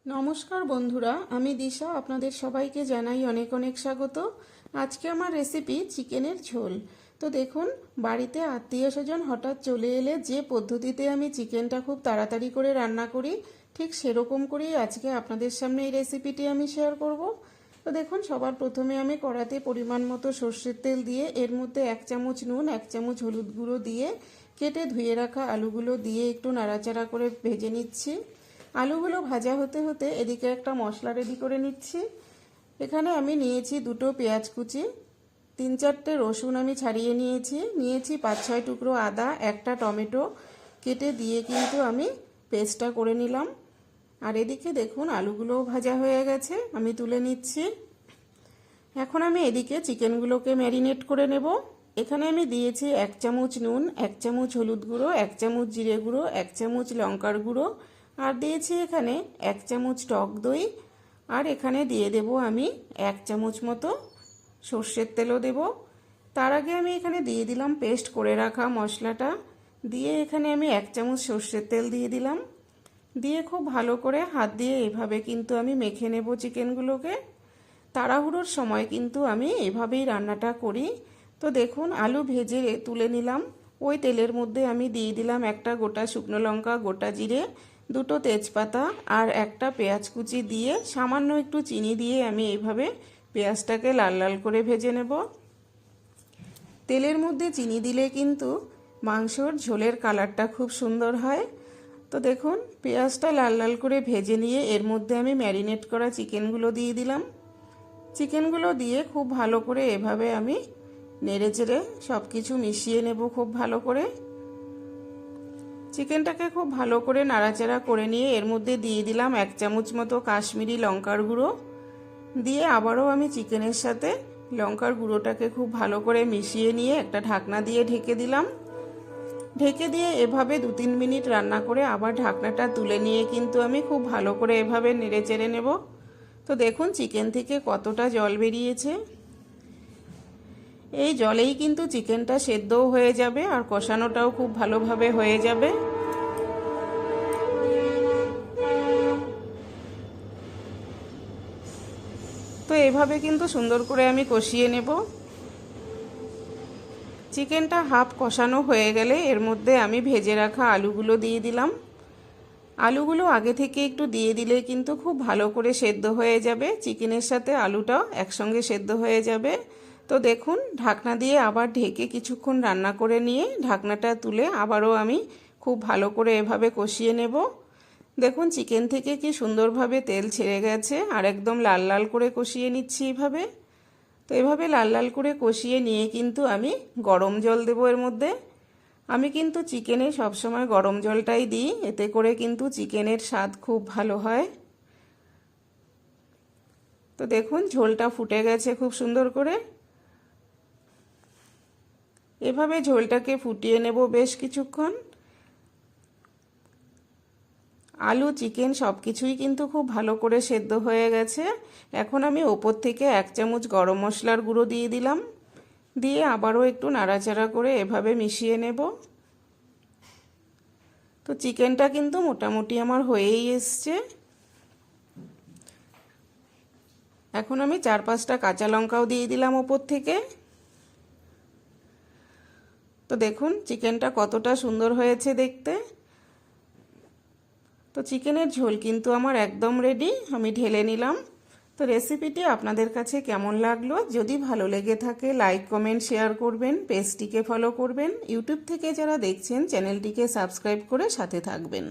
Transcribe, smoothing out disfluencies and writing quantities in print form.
নমস্কার বন্ধুরা, আমি দিশা। আপনাদের সবাইকে জানাই অনেক অনেক স্বাগত। আজকে আমার রেসিপি চিকেনের ঝোল। তো দেখুন, বাড়িতে আত্মীয় স্বজন হঠাৎ চলে এলে যে পদ্ধতিতে আমি চিকেনটা খুব তাড়াতাড়ি করে রান্না করি, ঠিক সেরকম করেই আজকে আপনাদের সামনে এই রেসিপিটি আমি শেয়ার করব। তো দেখুন, সবার প্রথমে আমি কড়াতে পরিমাণ মতো সর্ষের তেল দিয়ে এর মধ্যে 1 চামচ নুন, 1 চামচ হলুদ গুঁড়ো দিয়ে কেটে ধুয়ে রাখা আলুগুলো দিয়ে একটু নাড়াচাড়া করে ভেজে নিচ্ছি। আলুগুলো ভাজা হতে হতে এদিকে একটা মশলা রেডি করে নিচ্ছি। এখানে আমি নিয়েছি 2টো পেঁয়াজ কুচি, 3-4টে রসুন আমি ছাড়িয়ে নিয়েছি 5-6 টুকরো আদা, একটা টমেটো কেটে দিয়ে কিন্তু আমি পেস্টটা করে নিলাম। আর এদিকে দেখুন, আলুগুলোও ভাজা হয়ে গেছে, আমি তুলে নিচ্ছি। এখন আমি এদিকে চিকেনগুলোকে ম্যারিনেট করে নেব। এখানে আমি দিয়েছি 1 চামচ নুন, 1 চামচ হলুদ গুঁড়ো, 1 চামচ জিরে গুঁড়ো, 1 চামচ লঙ্কার গুঁড়ো, আর দিয়েছি এখানে 1 চামচ টক দই। আর এখানে দিয়ে দেব আমি 1 চামচ মতো সর্ষের তেলও দেব। তার আগে আমি এখানে দিয়ে দিলাম পেস্ট করে রাখা মশলাটা। দিয়ে এখানে আমি 1 চামচ সর্ষের তেল দিয়ে দিলাম। দিয়ে খুব ভালো করে হাত দিয়ে এভাবে কিন্তু আমি মেখে নেব চিকেনগুলোকে। তাড়াহুড়োর সময় কিন্তু আমি এভাবেই রান্নাটা করি। তো দেখুন, আলু ভেজে তুলে নিলাম। ওই তেলের মধ্যে আমি দিয়ে দিলাম একটা গোটা শুকনো লঙ্কা, গোটা জিরে, 2টো তেজপাতা আর একটা পেঁয়াজ কুচি দিয়ে সামান্য একটু চিনি দিয়ে আমি এইভাবে পেঁয়াজটাকে লাল লাল করে ভেজে নেব। তেলের মধ্যে চিনি দিলে কিন্তু মাংসর ঝোলের কালারটা খুব সুন্দর হয়। তো দেখুন, পেঁয়াজটা লাল লাল করে ভেজে নিয়ে এর মধ্যে আমি ম্যারিনেট করা চিকেনগুলো দিয়ে দিলাম। চিকেনগুলো দিয়ে খুব ভালো করে এভাবে আমি নেড়ে চেড়ে সব কিছু মিশিয়ে নেব খুব ভালো করে। চিকেনটাকে খুব ভালো করে নাড়াচাড়া করে নিয়ে এর মধ্যে দিয়ে দিলাম 1 চামচ মতো কাশ্মীরি লঙ্কার গুঁড়ো। দিয়ে আবারও আমি চিকেনের সাথে লঙ্কার গুঁড়োটাকে খুব ভালো করে মিশিয়ে নিয়ে একটা ঢাকনা দিয়ে ঢেকে দিলাম। ঢেকে দিয়ে এভাবে 2-3 মিনিট রান্না করে আবার ঢাকনাটা তুলে নিয়ে কিন্তু আমি খুব ভালো করে এভাবে নেড়ে চেড়ে নেব। তো দেখুন, চিকেন থেকে কতটা জল বেরিয়েছে। এই জলেই কিন্তু চিকেনটা সেদ্ধও হয়ে যাবে আর কষানোটাও খুব ভালোভাবে হয়ে যাবে। তো এভাবে কিন্তু সুন্দর করে আমি কষিয়ে নেব। চিকেনটা হাফ কষানো হয়ে গেলে এর মধ্যে আমি ভেজে রাখা আলুগুলো দিয়ে দিলাম। আলুগুলো আগে থেকে একটু দিয়ে দিলে কিন্তু খুব ভালো করে সেদ্ধ হয়ে যাবে, চিকেনের সাথে আলুটাও একসঙ্গে সেদ্ধ হয়ে যাবে। তো দেখুন, ঢাকনা দিয়ে আবার ঢেকে কিছুক্ষণ রান্না করে নিয়ে ঢাকনাটা তুলে আবারও আমি খুব ভালো করে এভাবে কষিয়ে নেব। দেখুন, চিকেন থেকে কি সুন্দরভাবে তেল ছেড়ে গেছে আর একদম লাল লাল করে কষিয়ে নিচ্ছি এইভাবে। তো এভাবে লাল লাল করে কষিয়ে নিয়ে কিন্তু আমি গরম জল দেবো এর মধ্যে। আমি কিন্তু চিকেনে সবসময় গরম জলটাই দিই, এতে করে কিন্তু চিকেনের স্বাদ খুব ভালো হয়। তো দেখুন, ঝোলটা ফুটে গেছে খুব সুন্দর করে। এভাবে ঝোলটাকে ফুটিয়ে নেব বেশ কিছুক্ষণ। আলু, চিকেন সব কিছুই কিন্তু খুব ভালো করে সেদ্ধ হয়ে গেছে। এখন আমি ওপর থেকে 1 চামচ গরম মশলার গুঁড়ো দিয়ে দিলাম। দিয়ে আবারও একটু নাড়াচাড়া করে এভাবে মিশিয়ে নেব। তো চিকেনটা কিন্তু মোটামুটি আমার হয়েই এসছে। এখন আমি 4-5টা কাঁচা লঙ্কাও দিয়ে দিলাম ওপর থেকে। তো দেখুন, চিকেনটা কতটা সুন্দর হয়েছে দেখতে। তো চিকেনের ঝোল কিন্তু আমার একদম রেডি, আমি ঢেলে নিলাম। তো রেসিপিটি আপনাদের কাছে কেমন লাগলো? যদি ভালো লেগে থাকে লাইক, কমেন্ট, শেয়ার করবেন, পেজটিকে ফলো করবেন। ইউটিউব থেকে যারা দেখছেন চ্যানেলটিকে সাবস্ক্রাইব করে সাথে থাকবেন।